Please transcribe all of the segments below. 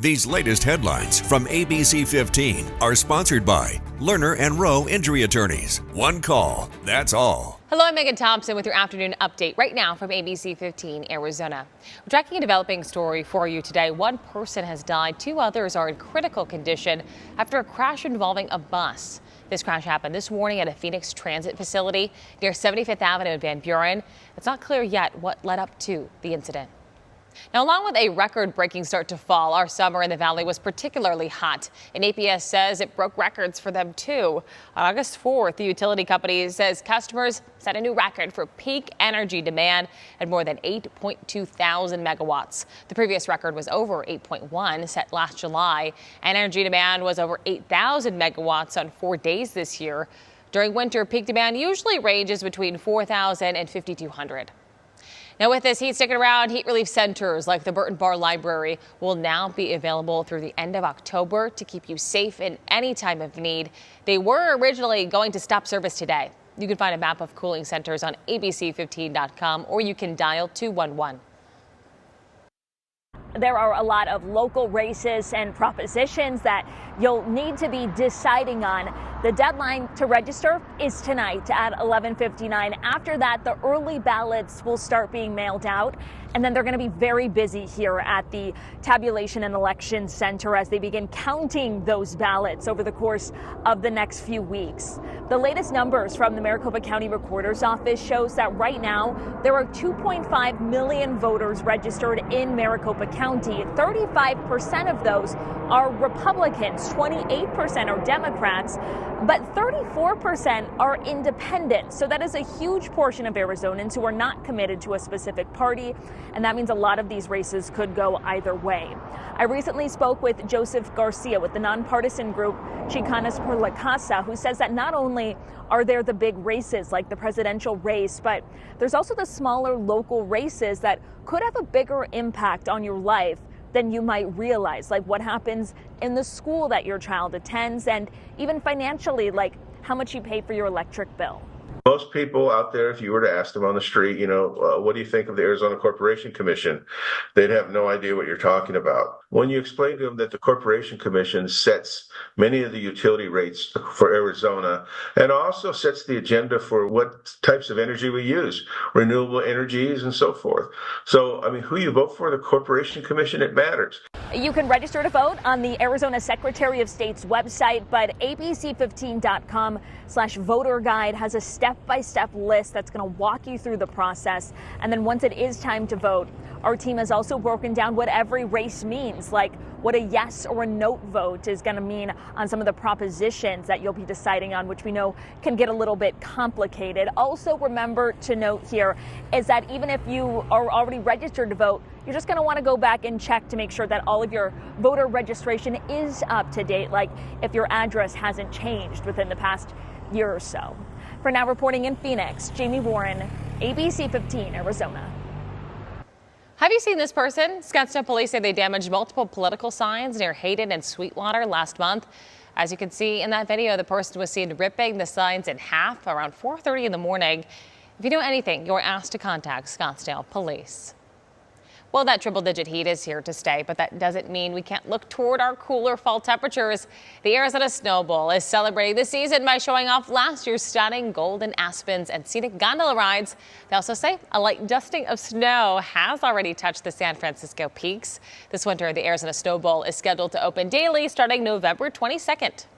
These latest headlines from ABC15 are sponsored by Lerner and Rowe Injury Attorneys. One call, that's all. Hello, I'm Megan Thompson with your afternoon update right now from ABC15 Arizona. We're tracking a developing story for you today. One person has died, 2 others are in critical condition after a crash involving a bus. This crash happened this morning at a Phoenix transit facility near 75th Avenue in Van Buren. It's not clear yet what led up to the incident. Now, along with a record-breaking start to fall, our summer in the valley was particularly hot, and APS says it broke records for them too. On August 4th, the utility company says customers set a new record for peak energy demand at more than 8.2 thousand megawatts. The previous record was over 8.1 set last July. Energy demand was over 8,000 megawatts on 4 days this year. During winter, peak demand usually ranges between 4,000 and 5,200. Now, with this heat sticking around, heat relief centers like the Burton Bar Library will now be available through the end of October to keep you safe in any time of need. They were originally going to stop service today. You can find a map of cooling centers on ABC15.com, or you can dial 211. There are a lot of local races and propositions that you'll need to be deciding on. The deadline to register is tonight at 11:59. After that, the early ballots will start being mailed out, and then they're going to be very busy here at the Tabulation and Election Center as they begin counting those ballots over the course of the next few weeks. The latest numbers from the Maricopa County Recorder's Office shows that right now there are 2.5 million voters registered in Maricopa County. 35% of those are Republicans, 28% are Democrats, but 34% are independent. So that is a huge portion of Arizonans who are not committed to a specific party, and that means a lot of these races could go either way. I recently spoke with Joseph Garcia with the nonpartisan group Chicanas por la Casa, who says that not only are there the big races like the presidential race, but there's also the smaller local races that could have a bigger impact on your life than you might realize, like what happens in the school that your child attends, and even financially, like how much you pay for your electric bill. Most people out there, if you were to ask them on the street, what do you think of the Arizona Corporation Commission? They'd have no idea what you're talking about. When you explain to them that the Corporation Commission sets many of the utility rates for Arizona and also sets the agenda for what types of energy we use, renewable energies and so forth. So, who you vote for, the Corporation Commission, it matters. You can register to vote on the Arizona Secretary of State's website, but ABC15.com/voter guide has a step-by-step list that's going to walk you through the process. And then once it is time to vote, our team has also broken down what every race means, like what a yes or a no vote is going to mean on some of the propositions that you'll be deciding on, which we know can get a little bit complicated. Also, remember to note here is that even if you are already registered to vote, you're just going to want to go back and check to make sure that all of your voter registration is up to date, like if your address hasn't changed within the past year or so. For now, reporting in Phoenix, Jamie Warren, ABC15 Arizona. Have you seen this person? Scottsdale police say they damaged multiple political signs near Hayden and Sweetwater last month. As you can see in that video, the person was seen ripping the signs in half around 4:30 in the morning. If you know anything, you're asked to contact Scottsdale police. Well, that triple-digit heat is here to stay, but that doesn't mean we can't look toward our cooler fall temperatures. The Arizona Snow Bowl is celebrating the season by showing off last year's stunning golden aspens and scenic gondola rides. They also say a light dusting of snow has already touched the San Francisco peaks. This winter, the Arizona Snow Bowl is scheduled to open daily starting November 22nd.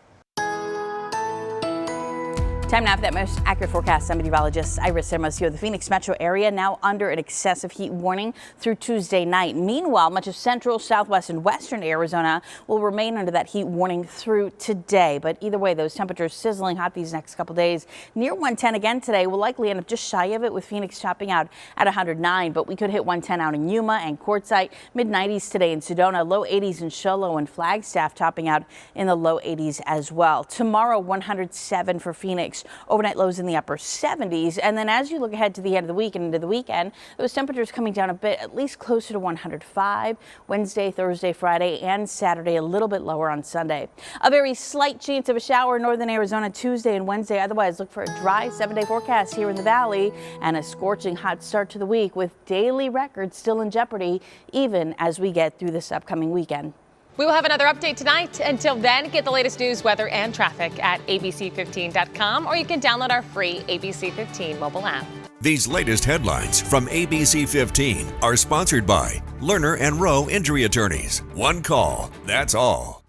Time now for that most accurate forecast. I'm meteorologist Iris Hermosillo. The Phoenix metro area now under an excessive heat warning through Tuesday night. Meanwhile, much of central, southwest, and western Arizona will remain under that heat warning through today. But either way, those temperatures sizzling hot these next couple days. Near 110 again today. We'll likely end up just shy of it with Phoenix topping out at 109. But we could hit 110 out in Yuma and Quartzsite. Mid-90s today in Sedona. Low 80s in Show Low and Flagstaff, topping out in the low 80s as well. Tomorrow, 107 for Phoenix. Overnight lows in the upper 70s. And then as you look ahead to the end of the week and into the weekend, those temperatures coming down a bit, at least closer to 105 Wednesday, Thursday, Friday, and Saturday, a little bit lower on Sunday. A very slight chance of a shower in northern Arizona Tuesday and Wednesday. Otherwise, look for a dry 7-day forecast here in the valley and a scorching hot start to the week with daily records still in jeopardy even as we get through this upcoming weekend. We will have another update tonight. Until then, get the latest news, weather, and traffic at abc15.com, or you can download our free ABC 15 mobile app. These latest headlines from ABC 15 are sponsored by Lerner and Rowe Injury Attorneys. One call, that's all.